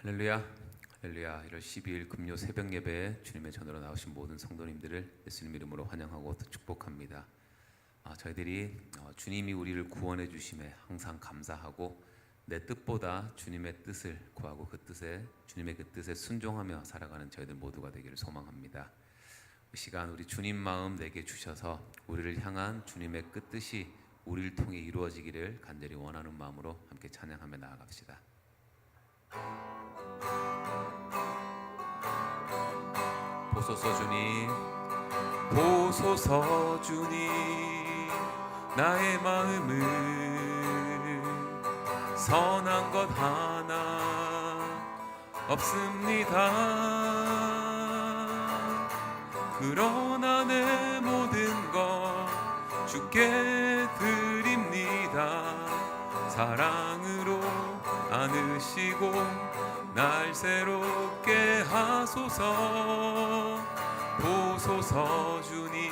할렐루야, 할렐루야. 1월 12일 금요 새벽 예배에 주님의 전으로 나오신 모든 성도님들을 예수님 이름으로 환영하고 축복합니다. 저희들이 주님이 우리를 구원해 주심에 항상 감사하고 내 뜻보다 주님의 뜻을 구하고 주님의 그 뜻에 순종하며 살아가는 저희들 모두가 되기를 소망합니다. 이 시간 우리 주님 마음 내게 주셔서 우리를 향한 주님의 그 뜻이 우리를 통해 이루어지기를 간절히 원하는 마음으로 함께 찬양하며 나아갑시다. 보소서 주님, 보소서 주님, 나의 마음을 선한 것 하나 없습니다. 그러나 내 모든 것 주께 드립니다. 사랑으로 안으시고 날 새롭게 하소서. 보소서 주님,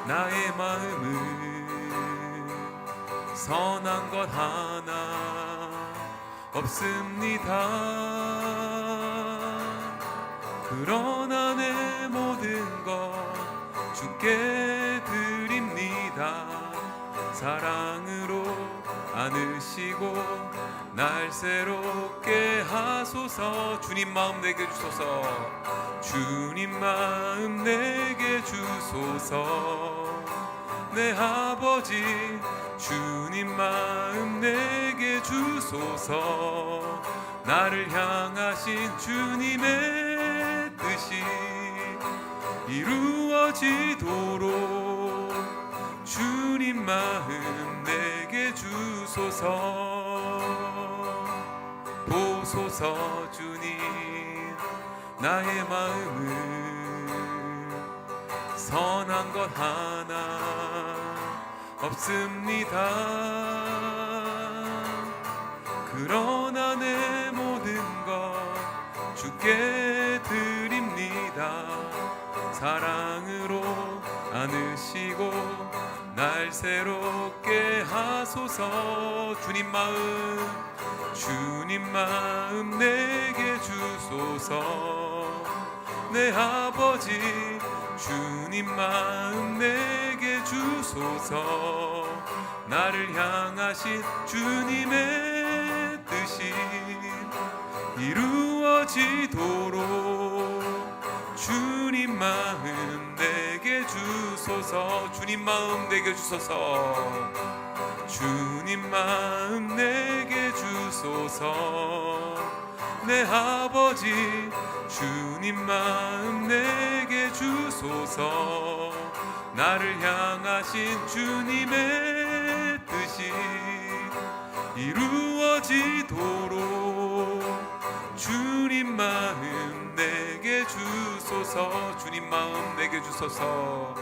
나의 마음을 선한 것 하나 없습니다. 그러나 내 모든 것 주께 드립니다. 사랑으로 안으시고 날 새롭게 하소서. 주님 마음 내게 주소서. 주님 마음 내게 주소서. 내 아버지 주님 마음 내게 주소서. 나를 향하신 주님의 뜻이 이루어지도록 주님 마음 내게 주소서. 보소서 주님, 나의 마음을 선한 것 하나 없습니다. 그러나 내 모든 것 주께 드립니다. 사랑으로 안으시고 날 새롭게 하소서. 주님 마음 내게 주소서. 내 아버지 주님 마음 내게 주소서. 나를 향하신 주님의 뜻이 이루어지도록 주님 마음 내게 주소서. 주님 마음 내게 주소서. 주님 마음 내게 주소서. 내 아버지 주님 마음 내게 주소서. 나를 향하신 주님의 뜻이 이루어지도록 주님 마음 내게 주소서. 주님 마음 내게 주소서.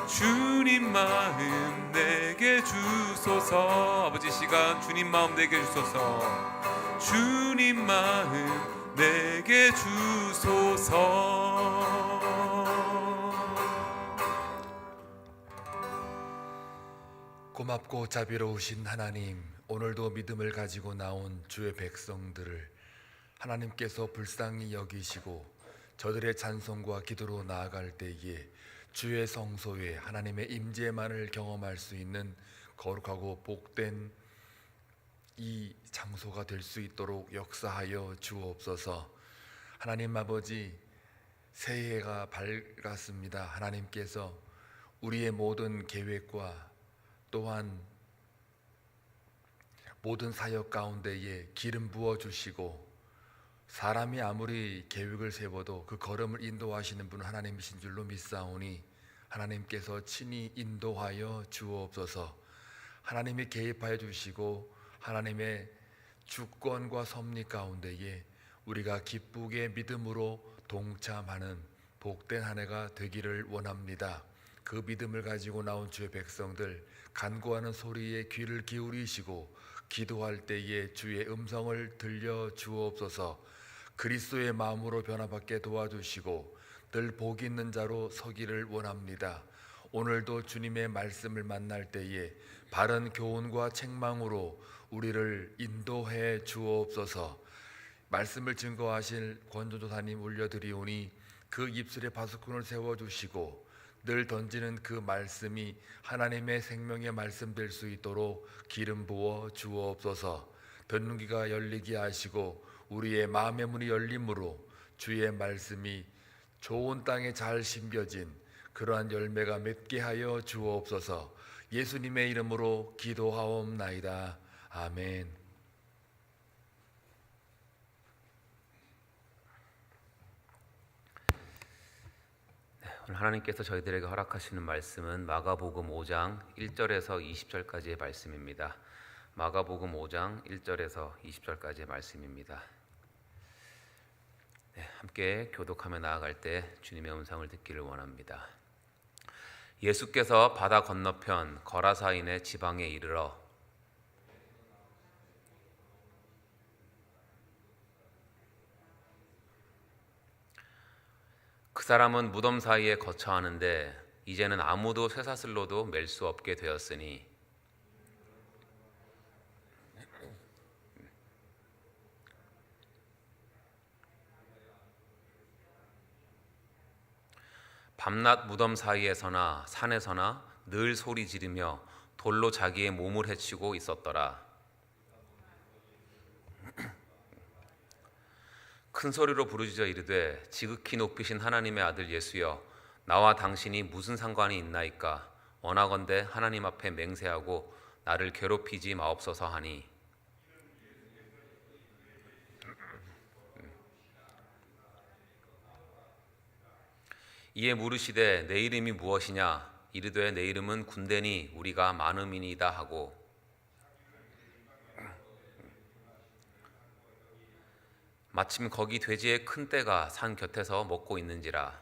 주님 마음 내게 주소서. 아버지 시간 주님 마음 내게 주소서. 주님 마음 내게 주소서. 고맙고 자비로우신 하나님, 오늘도 믿음을 가지고 나온 주의 백성들을 하나님께서 불쌍히 여기시고 저들의 찬송과 기도로 나아갈 때에 주의 성소에 하나님의 임재만을 경험할 수 있는 거룩하고 복된 이 장소가 될 수 있도록 역사하여 주옵소서. 하나님 아버지, 새해가 밝았습니다. 하나님께서 우리의 모든 계획과 또한 모든 사역 가운데에 기름 부어주시고 사람이 아무리 계획을 세워도 그 걸음을 인도하시는 분은 하나님이신 줄로 믿사오니 하나님께서 친히 인도하여 주옵소서. 하나님이 개입하여 주시고 하나님의 주권과 섭리 가운데에 우리가 기쁘게 믿음으로 동참하는 복된 한 해가 되기를 원합니다. 그 믿음을 가지고 나온 주의 백성들, 간구하는 소리에 귀를 기울이시고 기도할 때에 주의 음성을 들려 주옵소서. 그리스도의 마음으로 변화받게 도와주시고 늘 복 있는 자로 서기를 원합니다. 오늘도 주님의 말씀을 만날 때에 바른 교훈과 책망으로 우리를 인도해 주옵소서. 말씀을 증거하실 권조조사님 올려드리오니 그 입술에 바스콘을 세워주시고 늘 던지는 그 말씀이 하나님의 생명의 말씀 될 수 있도록 기름 부어 주옵소서. 듣는 귀가 열리게 하시고 우리의 마음의 문이 열림으로 주의 말씀이 좋은 땅에 잘 심겨진 그러한 열매가 맺게 하여 주옵소서. 예수님의 이름으로 기도하옵나이다. 아멘. 오늘 하나님께서 저희들에게 허락하시는 말씀은 마가복음 5장 1절에서 20절까지의 말씀입니다. 마가복음 5장 1절에서 20절까지의 말씀입니다. 함께 교독하며 나아갈 때 주님의 음성을 듣기를 원합니다. 예수께서 바다 건너편 거라사인의 지방에 이르러 그 사람은 무덤 사이에 거처하는데 이제는 아무도 쇠사슬로도 맬 수 없게 되었으니 밤낮 무덤 사이에서나 산에서나 늘 소리 지르며 돌로 자기의 몸을 해치고 있었더라. 큰 소리로 부르짖어 이르되 지극히 높이신 하나님의 아들 예수여, 나와 당신이 무슨 상관이 있나이까? 원하건대 하나님 앞에 맹세하고 나를 괴롭히지 마옵소서 하니, 이에 물으시되 내 이름이 무엇이냐? 이르되 내 이름은 군대니 우리가 많음이니이다 하고, 마침 거기 돼지의 큰 떼가 산 곁에서 먹고 있는지라.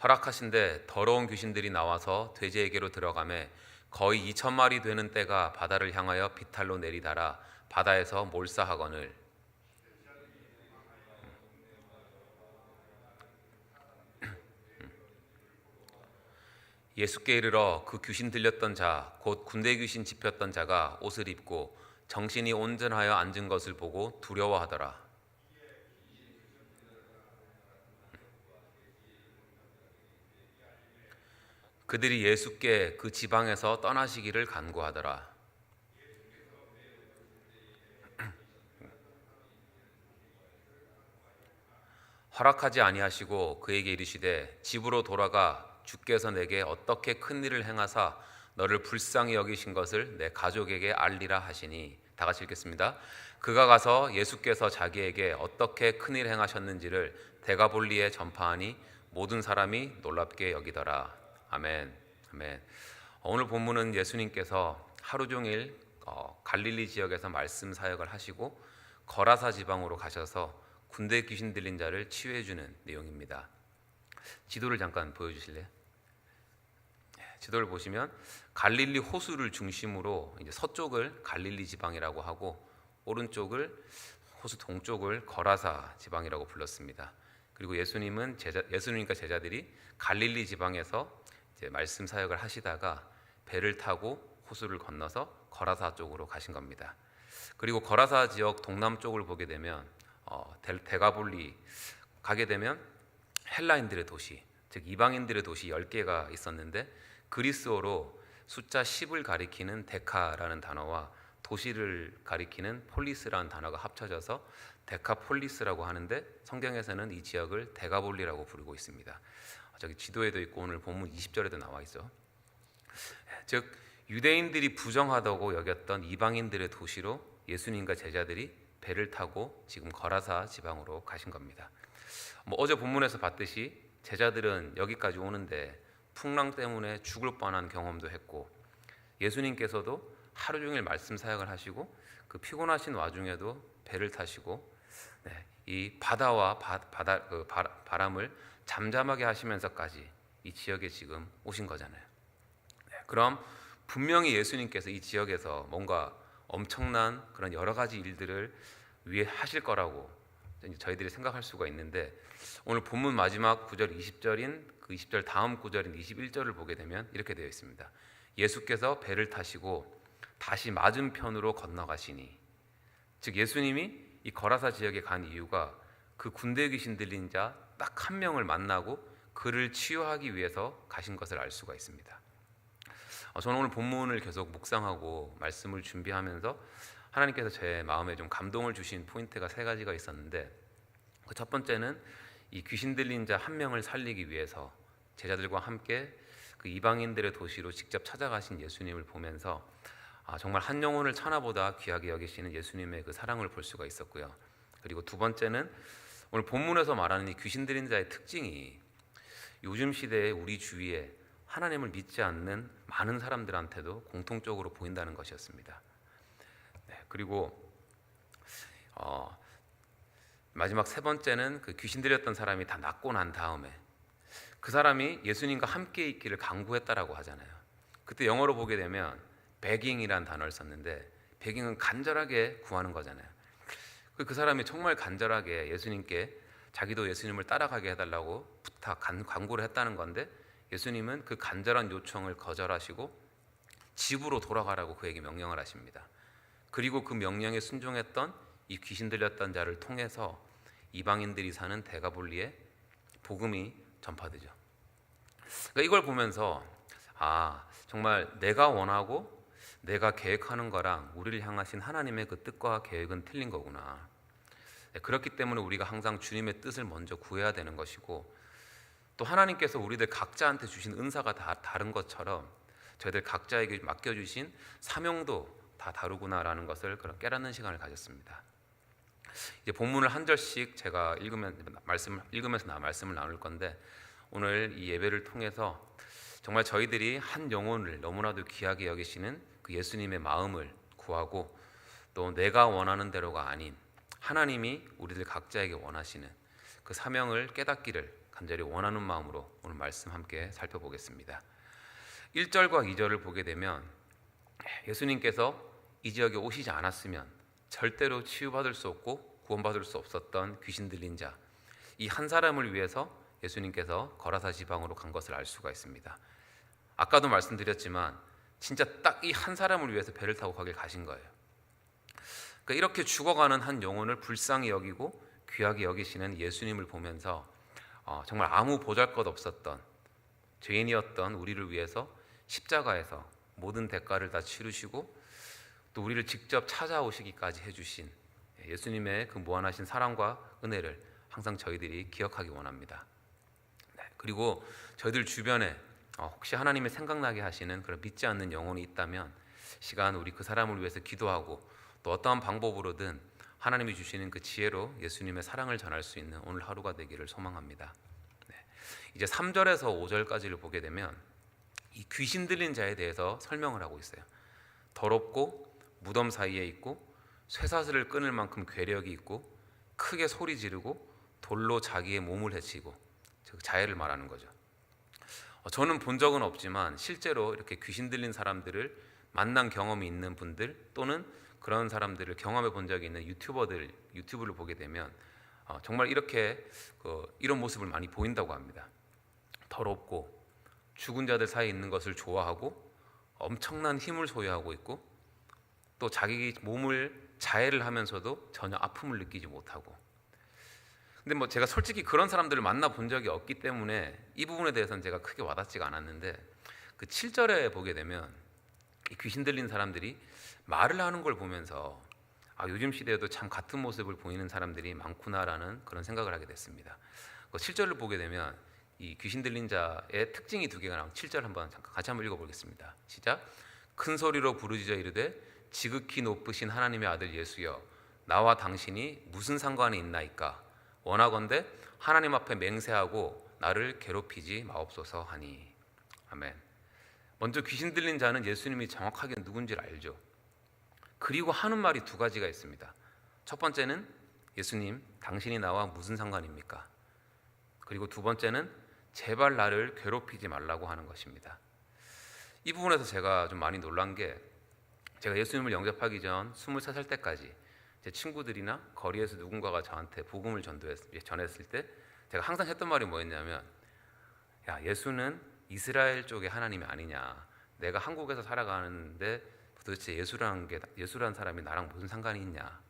허락하신대 더러운 귀신들이 나와서 돼지에게로 들어가매 거의 2,000마리 되는 떼가 바다를 향하여 비탈로 내리달아 바다에서 몰사하거늘. 예수께 이르러 그 귀신 들렸던 자 곧 군대 귀신 집혔던 자가 옷을 입고 정신이 온전하여 앉은 것을 보고 두려워하더라. 그들이 예수께 그 지방에서 떠나시기를 간구하더라. 허락하지 아니하시고 그에게 이르시되 집으로 돌아가 주께서 내게 어떻게 큰 일을 행하사 너를 불쌍히 여기신 것을 내 가족에게 알리라 하시니. 다 같이 읽겠습니다. 그가 가서 예수께서 자기에게 어떻게 큰 일 행하셨는지를 데가볼리에 전파하니 모든 사람이 놀랍게 여기더라. 아멘. 아멘. 오늘 본문은 예수님께서 하루 종일 갈릴리 지역에서 말씀 사역을 하시고 거라사 지방으로 가셔서 군대 귀신 들린 자를 치유해 주는 내용입니다. 지도를 잠깐 보여주실래요? 지도를 보시면 갈릴리 호수를 중심으로 이제 서쪽을 갈릴리 지방이라고 하고 오른쪽을 호수 동쪽을 거라사 지방이라고 불렀습니다. 그리고 예수님과 제자들이 갈릴리 지방에서 이제 말씀 사역을 하시다가 배를 타고 호수를 건너서 거라사 쪽으로 가신 겁니다. 그리고 거라사 지역 동남쪽을 보게 되면 데가볼리 가게 되면 헬라인들의 도시, 즉 이방인들의 도시 10개가 있었는데 그리스어로 숫자 10을 가리키는 데카라는 단어와 도시를 가리키는 폴리스라는 단어가 합쳐져서 데카폴리스라고 하는데 성경에서는 이 지역을 데가볼리라고 부르고 있습니다. 저기 지도에도 있고 오늘 본문 20절에도 나와 있어. 즉 유대인들이 부정하다고 여겼던 이방인들의 도시로 예수님과 제자들이 배를 타고 지금 거라사 지방으로 가신 겁니다. 어제 본문에서 봤듯이 제자들은 여기까지 오는데 풍랑 때문에 죽을 뻔한 경험도 했고 예수님께서도 하루 종일 말씀 사역을 하시고 그 피곤하신 와중에도 배를 타시고 이 바다와 바람을 잠잠하게 하시면서까지 이 지역에 지금 오신 거잖아요. 그럼 분명히 예수님께서 이 지역에서 뭔가 엄청난 그런 여러 가지 일들을 위해 하실 거라고 저희들이 생각할 수가 있는데 오늘 본문 마지막 9절 20절인 그 20절 다음 구절인 21절을 보게 되면 이렇게 되어 있습니다. 예수께서 배를 타시고 다시 맞은편으로 건너가시니, 즉 예수님이 이 거라사 지역에 간 이유가 그 군대 귀신 들린 자 딱 한 명을 만나고 그를 치유하기 위해서 가신 것을 알 수가 있습니다. 저는 오늘 본문을 계속 묵상하고 말씀을 준비하면서 하나님께서 제 마음에 좀 감동을 주신 포인트가 세 가지가 있었는데, 그 첫 번째는 이 귀신 들린 자 한 명을 살리기 위해서 제자들과 함께 그 이방인들의 도시로 직접 찾아가신 예수님을 보면서 정말 한 영혼을 천하보다 귀하게 여기시는 예수님의 그 사랑을 볼 수가 있었고요. 그리고 두 번째는 오늘 본문에서 말하는 이 귀신 들린 자의 특징이 요즘 시대에 우리 주위에 하나님을 믿지 않는 많은 사람들한테도 공통적으로 보인다는 것이었습니다. 그리고 마지막 세 번째는 그 귀신 들렸던 사람이 다 낫고 난 다음에 그 사람이 예수님과 함께 있기를 간구했다라고 하잖아요. 그때 영어로 보게 되면 begging이라는 단어를 썼는데, begging은 간절하게 구하는 거잖아요. 그 사람이 정말 간절하게 예수님께 자기도 예수님을 따라가게 해달라고 간구를 했다는 건데, 예수님은 그 간절한 요청을 거절하시고 집으로 돌아가라고 그에게 명령을 하십니다. 그리고 그 명령에 순종했던 이 귀신 들렸던 자를 통해서 이방인들이 사는 데가볼리에 복음이 전파되죠. 그러니까 이걸 보면서 정말 내가 원하고 내가 계획하는 거랑 우리를 향하신 하나님의 그 뜻과 계획은 틀린 거구나. 그렇기 때문에 우리가 항상 주님의 뜻을 먼저 구해야 되는 것이고, 또 하나님께서 우리들 각자한테 주신 은사가 다 다른 것처럼 저희들 각자에게 맡겨주신 사명도 다 다르구나라는 것을 그런 깨닫는 시간을 가졌습니다. 이제 본문을 한 절씩 제가 읽으면서 말씀을 나눌 건데, 오늘 이 예배를 통해서 정말 저희들이 한 영혼을 너무나도 귀하게 여기시는 그 예수님의 마음을 구하고, 또 내가 원하는 대로가 아닌 하나님이 우리들 각자에게 원하시는 그 사명을 깨닫기를 간절히 원하는 마음으로 오늘 말씀 함께 살펴보겠습니다. 1절과 2절을 보게 되면 예수님께서 이 지역에 오시지 않았으면 절대로 치유받을 수 없고 구원받을 수 없었던 귀신 들린 자, 이 한 사람을 위해서 예수님께서 거라사 지방으로 간 것을 알 수가 있습니다. 아까도 말씀드렸지만 진짜 딱 이 한 사람을 위해서 배를 타고 거길 가신 거예요. 그러니까 이렇게 죽어가는 한 영혼을 불쌍히 여기고 귀하게 여기시는 예수님을 보면서 정말 아무 보잘것 없었던 죄인이었던 우리를 위해서 십자가에서 모든 대가를 다 치르시고 또 우리를 직접 찾아오시기까지 해주신 예수님의 그 무한하신 사랑과 은혜를 항상 저희들이 기억하기 원합니다. 그리고 저희들 주변에 혹시 하나님의 생각나게 하시는 그런 믿지 않는 영혼이 있다면 시간 우리 그 사람을 위해서 기도하고 또 어떠한 방법으로든 하나님이 주시는 그 지혜로 예수님의 사랑을 전할 수 있는 오늘 하루가 되기를 소망합니다. 이제 3절에서 5절까지를 보게 되면 이 귀신 들린 자에 대해서 설명을 하고 있어요. 더럽고 무덤 사이에 있고 쇠사슬을 끊을 만큼 괴력이 있고 크게 소리 지르고 돌로 자기의 몸을 해치고, 즉 자해를 말하는 거죠. 저는 본 적은 없지만 실제로 이렇게 귀신 들린 사람들을 만난 경험이 있는 분들 또는 그런 사람들을 경험해 본 적이 있는 유튜브를 보게 되면 정말 이렇게 이런 모습을 많이 보인다고 합니다. 더럽고 죽은 자들 사이에 있는 것을 좋아하고 엄청난 힘을 소유하고 있고 또 자기 몸을 자해를 하면서도 전혀 아픔을 느끼지 못하고. 근데 제가 솔직히 그런 사람들을 만나본 적이 없기 때문에 이 부분에 대해서는 제가 크게 와닿지가 않았는데, 그 7절에 보게 되면 이 귀신 들린 사람들이 말을 하는 걸 보면서 요즘 시대에도 참 같은 모습을 보이는 사람들이 많구나라는 그런 생각을 하게 됐습니다. 그 7절을 보게 되면 이 귀신 들린 자의 특징이 두 개가 나오고 7절 잠깐 같이 한번 읽어보겠습니다. 시작. 큰 소리로 부르짖어 이르되 지극히 높으신 하나님의 아들 예수여, 나와 당신이 무슨 상관이 있나이까? 원하건대 하나님 앞에 맹세하고 나를 괴롭히지 마옵소서 하니. 아멘. 먼저 귀신 들린 자는 예수님이 정확하게 누군지를 알죠. 그리고 하는 말이 두 가지가 있습니다. 첫 번째는 예수님, 당신이 나와 무슨 상관입니까? 그리고 두 번째는 제발 나를 괴롭히지 말라고 하는 것입니다. 이 부분에서 제가 좀 많이 놀란 게, 제가 예수님을 영접하기 전 23살 때까지 제 친구들이나 거리에서 누군가가 저한테 복음을 전했을 때 제가 항상 했던 말이 뭐였냐면, 야, 예수는 이스라엘 쪽의 하나님이 아니냐, 내가 한국에서 살아가는데 도대체 예수라는 사람이 나랑 무슨 상관이 있냐.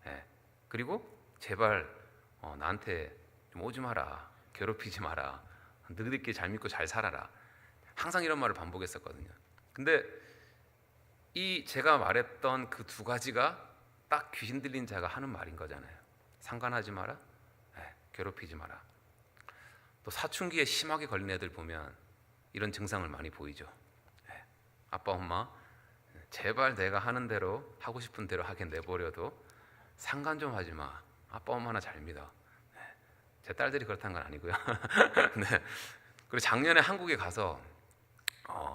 예. 그리고 제발 나한테 좀 오지 마라, 괴롭히지 마라, 너희들끼리 잘 믿고 잘 살아라. 항상 이런 말을 반복했었거든요. 근데 이 제가 말했던 그 두 가지가 딱 귀신 들린 자가 하는 말인 거잖아요. 상관하지 마라, 괴롭히지 마라. 또 사춘기에 심하게 걸린 애들 보면 이런 증상을 많이 보이죠. 아빠 엄마 제발 내가 하는 대로, 하고 싶은 대로 하게 내버려도 상관 좀 하지 마. 아빠 엄마나 잘 믿어. 제 딸들이 그렇다는 건 아니고요. 네. 그리고 작년에 한국에 가서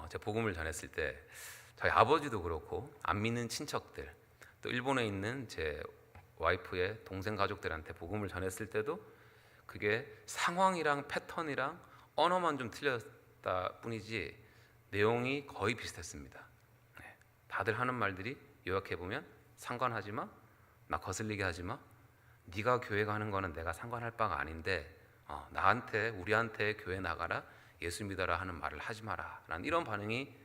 제가 복음을 전했을 때 저희 아버지도 그렇고 안 믿는 친척들, 또 일본에 있는 제 와이프의 동생 가족들한테 복음을 전했을 때도 그게 상황이랑 패턴이랑 언어만 좀 틀렸다 뿐이지 내용이 거의 비슷했습니다. 다들 하는 말들이 요약해보면 상관하지 마, 나 거슬리게 하지 마, 네가 교회 가는 거는 내가 상관할 바가 아닌데 우리한테 교회 나가라, 예수 믿어라 하는 말을 하지 마라 라는 이런 반응이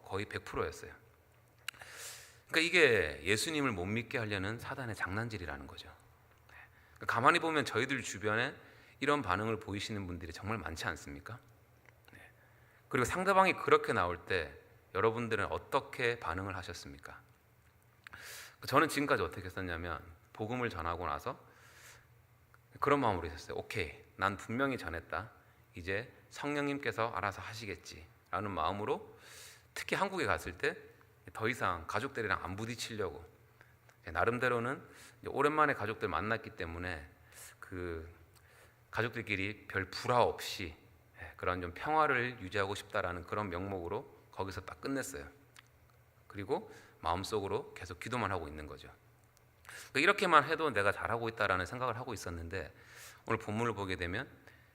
거의 100%였어요. 그러니까 이게 예수님을 못 믿게 하려는 사단의 장난질이라는 거죠. 가만히 보면 저희들 주변에 이런 반응을 보이시는 분들이 정말 많지 않습니까? 그리고 상대방이 그렇게 나올 때 여러분들은 어떻게 반응을 하셨습니까? 저는 지금까지 어떻게 했었냐면 복음을 전하고 나서 그런 마음으로 있었어요. 오케이, 난 분명히 전했다. 이제 성령님께서 알아서 하시겠지 라는 마음으로, 특히 한국에 갔을 때 더 이상 가족들이랑 안 부딪히려고, 나름대로는 오랜만에 가족들 만났기 때문에 그 가족들끼리 별 불화 없이 그런 좀 평화를 유지하고 싶다라는 그런 명목으로 거기서 딱 끝냈어요. 그리고 마음속으로 계속 기도만 하고 있는 거죠. 이렇게만 해도 내가 잘하고 있다라는 생각을 하고 있었는데, 오늘 본문을 보게 되면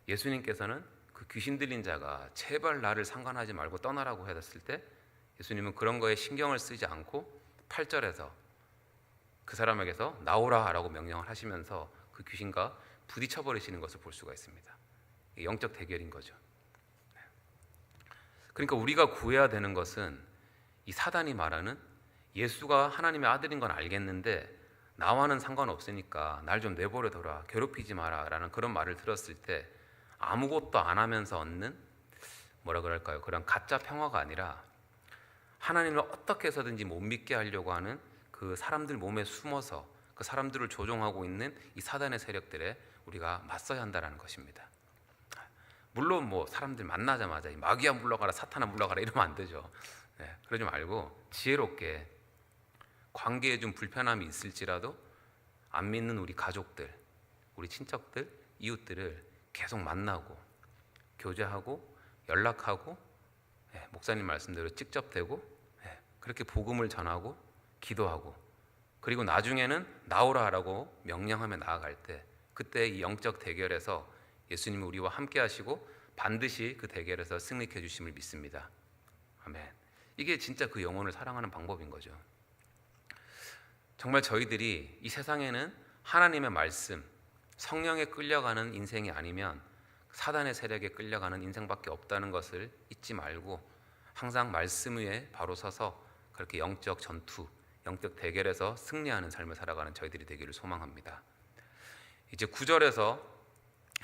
예수님께서는 그 귀신 들린 자가 제발 나를 상관하지 말고 떠나라고 했을 때 예수님은 그런 거에 신경을 쓰지 않고 8절에서 그 사람에게서 나오라 라고 명령을 하시면서 그 귀신과 부딪혀 버리시는 것을 볼 수가 있습니다. 영적 대결인 거죠. 그러니까 우리가 구해야 되는 것은 이 사단이 말하는 예수가 하나님의 아들인 건 알겠는데 나와는 상관없으니까 날 좀 내버려둬라, 괴롭히지 마라 라는 그런 말을 들었을 때 아무것도 안 하면서 얻는 그런 가짜 평화가 아니라 하나님을 어떻게 해서든지 못 믿게 하려고 하는 그 사람들 몸에 숨어서 그 사람들을 조종하고 있는 이 사단의 세력들에 우리가 맞서야 한다는 것입니다. 물론 사람들 만나자마자 마귀야 물러가라, 사탄아 물러가라 이러면 안 되죠. 그러지 말고 지혜롭게 관계에 좀 불편함이 있을지라도 안 믿는 우리 가족들, 우리 친척들, 이웃들을 계속 만나고 교제하고 연락하고 목사님 말씀대로 직접 대고 그렇게 복음을 전하고 기도하고, 그리고 나중에는 나오라라고 명령하며 나아갈 때 그때 이 영적 대결에서 예수님이 우리와 함께 하시고 반드시 그 대결에서 승리해 주심을 믿습니다. 아멘. 이게 진짜 그 영혼을 사랑하는 방법인 거죠. 정말 저희들이 이 세상에는 하나님의 말씀, 성령에 끌려가는 인생이 아니면 사단의 세력에 끌려가는 인생밖에 없다는 것을 잊지 말고 항상 말씀 위에 바로 서서 그렇게 영적 전투, 영적 대결에서 승리하는 삶을 살아가는 저희들이 되기를 소망합니다. 이제 9절에서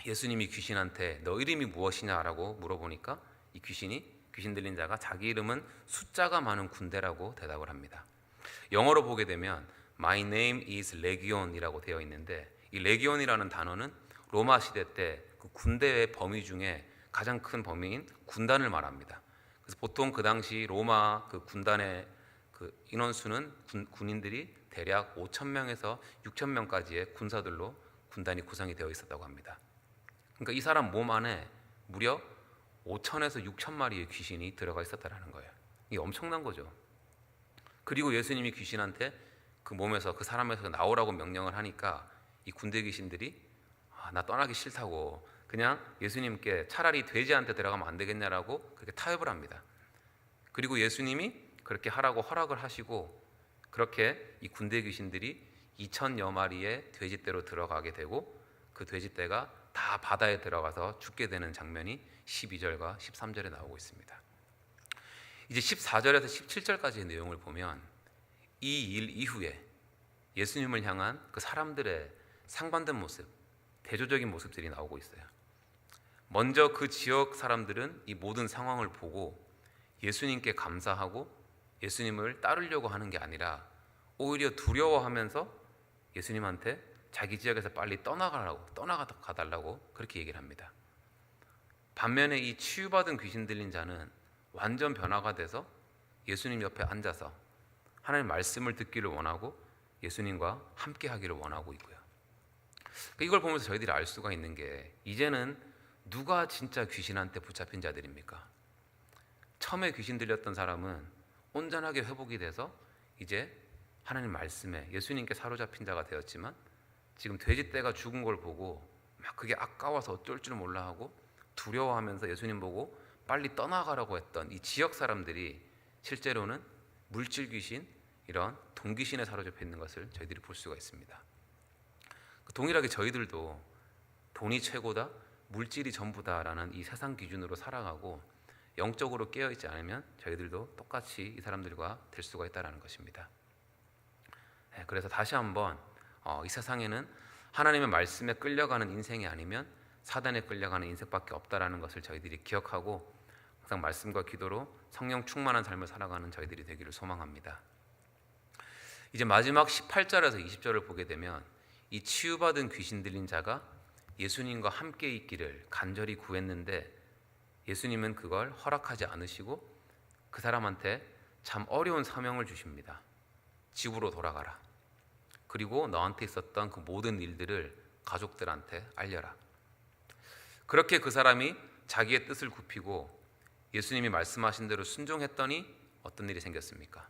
예수님이 귀신한테 너 이름이 무엇이냐라고 물어보니까 이 귀신 들린 자가 자기 이름은 숫자가 많은 군대라고 대답을 합니다. 영어로 보게 되면 My name is Legion이라고 되어 있는데, 이 레기온이라는 단어는 로마 시대 때 그 군대의 범위 중에 가장 큰 범위인 군단을 말합니다. 그래서 보통 그 당시 로마 그 군단의 그 인원수는 군인들이 대략 5,000명에서 6,000명까지의 군사들로 군단이 구성이 되어 있었다고 합니다. 그러니까 이 사람 몸 안에 무려 5,000에서 6,000 마리의 귀신이 들어가 있었다는 거예요. 이게 엄청난 거죠. 그리고 예수님이 귀신한테 그 몸에서, 그 사람에서 나오라고 명령을 하니까 이 군대 귀신들이 나 떠나기 싫다고 그냥 예수님께 차라리 돼지한테 들어가면 안 되겠냐라고 그렇게 타협을 합니다. 그리고 예수님이 그렇게 하라고 허락을 하시고 그렇게 이 군대 귀신들이 2,000여 마리의 돼지떼로 들어가게 되고 그 돼지떼가 다 바다에 들어가서 죽게 되는 장면이 12절과 13절에 나오고 있습니다. 이제 14절에서 17절까지의 내용을 보면 이 일 이후에 예수님을 향한 그 사람들의 상반된 모습, 대조적인 모습들이 나오고 있어요. 먼저 그 지역 사람들은 이 모든 상황을 보고 예수님께 감사하고 예수님을 따르려고 하는 게 아니라 오히려 두려워하면서 예수님한테 자기 지역에서 빨리 떠나가달라고 그렇게 얘기를 합니다. 반면에 이 치유받은 귀신 들린 자는 완전 변화가 돼서 예수님 옆에 앉아서 하나님의 말씀을 듣기를 원하고 예수님과 함께 하기를 원하고 있고요. 이걸 보면서 저희들이 알 수가 있는 게 이제는 누가 진짜 귀신한테 붙잡힌 자들입니까? 처음에 귀신 들렸던 사람은 온전하게 회복이 돼서 이제 하나님 말씀에 예수님께 사로잡힌 자가 되었지만 지금 돼지떼가 죽은 걸 보고 막 그게 아까워서 어쩔 줄 몰라 하고 두려워하면서 예수님 보고 빨리 떠나가라고 했던 이 지역 사람들이 실제로는 물질 귀신, 이런 돈 귀신에 사로잡혀 있는 것을 저희들이 볼 수가 있습니다. 동일하게 저희들도 돈이 최고다, 물질이 전부다라는 이 세상 기준으로 살아가고 영적으로 깨어있지 않으면 저희들도 똑같이 이 사람들과 될 수가 있다는 것입니다. 그래서 다시 한번 이 세상에는 하나님의 말씀에 끌려가는 인생이 아니면 사단에 끌려가는 인생밖에 없다라는 것을 저희들이 기억하고 항상 말씀과 기도로 성령 충만한 삶을 살아가는 저희들이 되기를 소망합니다. 이제 마지막 18절에서 20절을 보게 되면 이 치유받은 귀신 들린 자가 예수님과 함께 있기를 간절히 구했는데 예수님은 그걸 허락하지 않으시고 그 사람한테 참 어려운 사명을 주십니다. 집으로 돌아가라. 그리고 너한테 있었던 그 모든 일들을 가족들한테 알려라. 그렇게 그 사람이 자기의 뜻을 굽히고 예수님이 말씀하신 대로 순종했더니 어떤 일이 생겼습니까?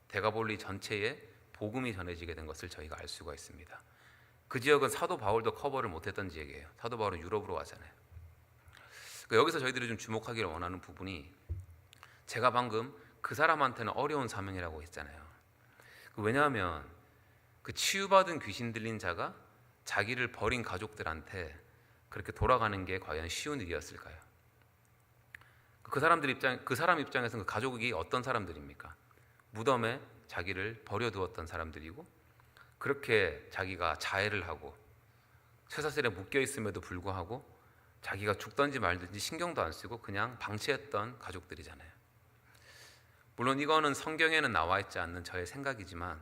데가볼리 전체에 복음이 전해지게 된 것을 저희가 알 수가 있습니다. 그 지역은 사도 바울도 커버를 못했던 지역이에요. 사도 바울은 유럽으로 가잖아요. 여기서 저희들이 좀 주목하기를 원하는 부분이 제가 방금 그 사람한테는 어려운 사명이라고 했잖아요. 왜냐하면 그 치유받은 귀신 들린 자가 자기를 버린 가족들한테 그렇게 돌아가는 게 과연 쉬운 일이었을까요? 그 사람 입장에서는 그 가족이 어떤 사람들입니까? 무덤에 자기를 버려두었던 사람들이고 그렇게 자기가 자해를 하고 쇠사슬에 묶여 있음에도 불구하고 자기가 죽든지 말든지 신경도 안 쓰고 그냥 방치했던 가족들이잖아요. 물론 이거는 성경에는 나와 있지 않는 저의 생각이지만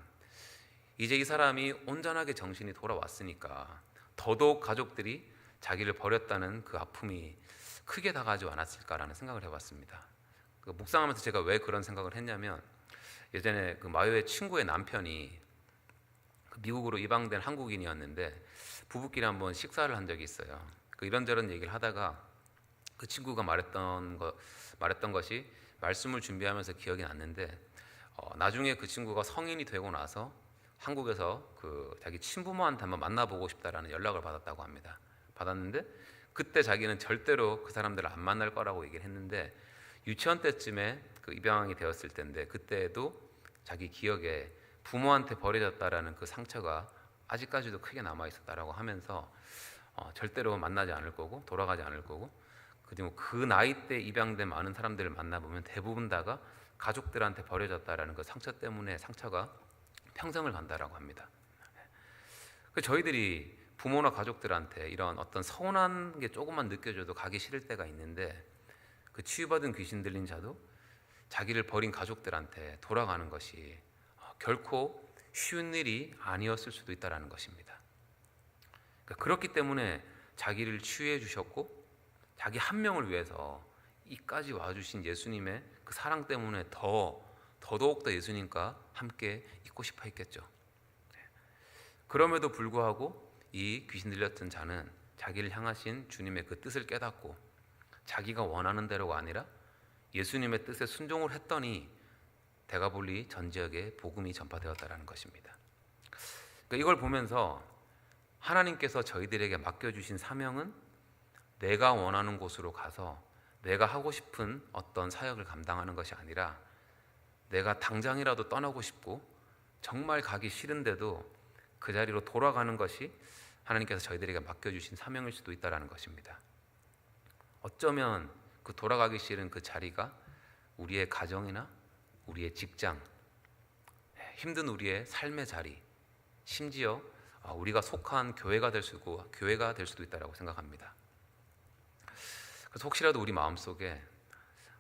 이제 이 사람이 온전하게 정신이 돌아왔으니까 더더욱 가족들이 자기를 버렸다는 그 아픔이 크게 다가지 않았을까라는 생각을 해봤습니다. 묵상하면서 제가 왜 그런 생각을 했냐면 예전에 그 마요의 친구의 남편이 미국으로 이방된 한국인이었는데 부부끼리 한번 식사를 한 적이 있어요. 이런저런 얘기를 하다가 그 친구가 말했던 것이 말씀을 준비하면서 기억이 났는데 나중에 그 친구가 성인이 되고 나서 한국에서 그 자기 친부모한테 한번 만나보고 싶다라는 연락을 받았다고 합니다. 받았는데 그때 자기는 절대로 그 사람들을 안 만날 거라고 얘기를 했는데 유치원 때쯤에 그 입양이 되었을 텐데 그때도 자기 기억에 부모한테 버려졌다라는 그 상처가 아직까지도 크게 남아 있었다라고 하면서 절대로 만나지 않을 거고 돌아가지 않을 거고 그리고 그 나이 때 입양된 많은 사람들을 만나보면 대부분 다가 가족들한테 버려졌다라는 그 상처 때문에 상처가 평생을 간다라고 합니다. 저희들이 부모나 가족들한테 이런 어떤 서운한 게 조금만 느껴져도 가기 싫을 때가 있는데 그 치유받은 귀신 들린 자도 자기를 버린 가족들한테 돌아가는 것이 결코 쉬운 일이 아니었을 수도 있다는 것입니다. 그렇기 때문에 자기를 치유해 주셨고 자기 한 명을 위해서 이까지 와주신 예수님의 그 사랑 때문에 더더욱 예수님과 함께 있고 싶어 했겠죠. 그럼에도 불구하고 이 귀신 들렸던 자는 자기를 향하신 주님의 그 뜻을 깨닫고 자기가 원하는 대로가 아니라 예수님의 뜻에 순종을 했더니 데가볼리 전 지역에 복음이 전파되었다는 것입니다. 이걸 보면서 하나님께서 저희들에게 맡겨주신 사명은 내가 원하는 곳으로 가서 내가 하고 싶은 어떤 사역을 감당하는 것이 아니라 내가 당장이라도 떠나고 싶고 정말 가기 싫은데도 그 자리로 돌아가는 것이 하나님께서 저희들에게 맡겨주신 사명일 수도 있다는 것입니다. 어쩌면 그 돌아가기 싫은 그 자리가 우리의 가정이나 우리의 직장, 힘든 우리의 삶의 자리, 심지어 우리가 속한 교회가 될 수도 있다라고 생각합니다. 그래서 혹시라도 우리 마음속에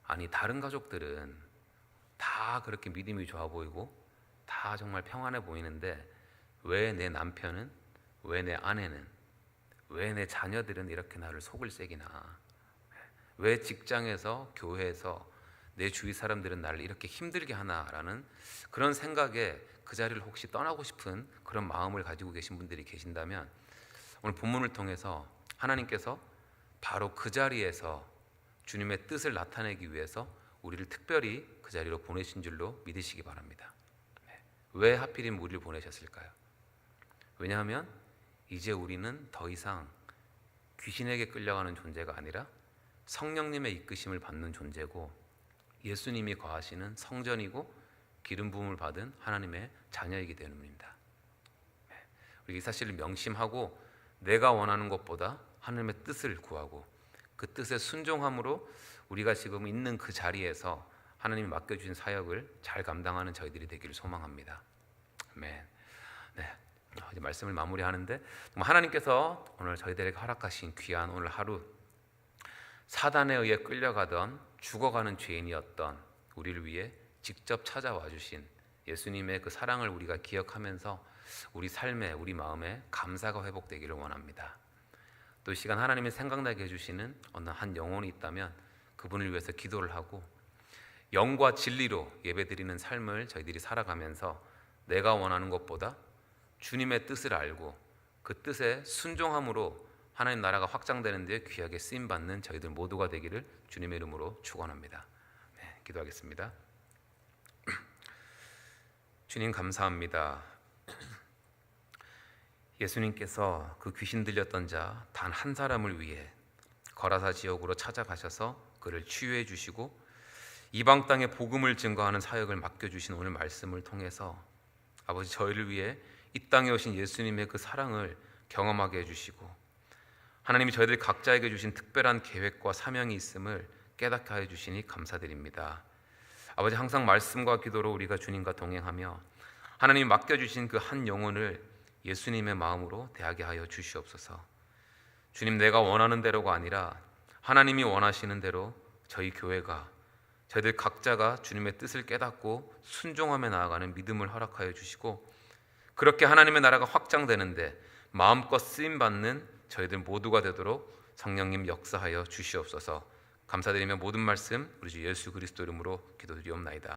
아니 다른 가족들은 다 그렇게 믿음이 좋아 보이고 다 정말 평안해 보이는데 왜 내 남편은, 왜 내 아내는, 왜 내 자녀들은 이렇게 나를 속을 새기나, 왜 직장에서 교회에서 내 주위 사람들은 나를 이렇게 힘들게 하나라는 그런 생각에 그 자리를 혹시 떠나고 싶은 그런 마음을 가지고 계신 분들이 계신다면 오늘 본문을 통해서 하나님께서 바로 그 자리에서 주님의 뜻을 나타내기 위해서 우리를 특별히 그 자리로 보내신 줄로 믿으시기 바랍니다. 왜 하필이면 우리를 보내셨을까요? 왜냐하면 이제 우리는 더 이상 귀신에게 끌려가는 존재가 아니라 성령님의 이끄심을 받는 존재고 예수님이 거하시는 성전이고 기름 부음을 받은 하나님의 자녀이기 때문입니다. 우리 이 사실을 명심하고 내가 원하는 것보다 하나님의 뜻을 구하고 그 뜻에 순종함으로 우리가 지금 있는 그 자리에서 하나님이 맡겨주신 사역을 잘 감당하는 저희들이 되기를 소망합니다. 아멘. 네, 이제 말씀을 마무리하는데 하나님께서 오늘 저희들에게 허락하신 귀한 오늘 하루, 사단에 의해 끌려가던 죽어가는 죄인이었던 우리를 위해 직접 찾아와 주신 예수님의 그 사랑을 우리가 기억하면서 우리 삶에, 우리 마음에 감사가 회복되기를 원합니다. 또 이 시간 하나님이 생각나게 해주시는 어느 한 영혼이 있다면 그분을 위해서 기도를 하고 영과 진리로 예배드리는 삶을 저희들이 살아가면서 내가 원하는 것보다 주님의 뜻을 알고 그 뜻에 순종함으로 하나님 나라가 확장되는 데 귀하게 쓰임받는 저희들 모두가 되기를 주님의 이름으로 축원합니다. 네, 기도하겠습니다. 주님 감사합니다. 예수님께서 그 귀신 들렸던 자 단 한 사람을 위해 거라사 지역으로 찾아가셔서 그를 치유해 주시고 이방 땅에 복음을 증거하는 사역을 맡겨주신 오늘 말씀을 통해서 아버지 저희를 위해 이 땅에 오신 예수님의 그 사랑을 경험하게 해주시고 하나님이 저희들 각자에게 주신 특별한 계획과 사명이 있음을 깨닫게 하여 주시니 감사드립니다. 아버지 항상 말씀과 기도로 우리가 주님과 동행하며 하나님이 맡겨주신 그 한 영혼을 예수님의 마음으로 대하게 하여 주시옵소서. 주님 내가 원하는 대로가 아니라 하나님이 원하시는 대로 저희 교회가 저희들 각자가 주님의 뜻을 깨닫고 순종하며 나아가는 믿음을 허락하여 주시고 그렇게 하나님의 나라가 확장되는데 마음껏 쓰임받는 저희들 모두가 되도록 성령님 역사하여 주시옵소서. 감사드리며 모든 말씀 우리 주 예수 그리스도 이름으로 기도드리옵나이다.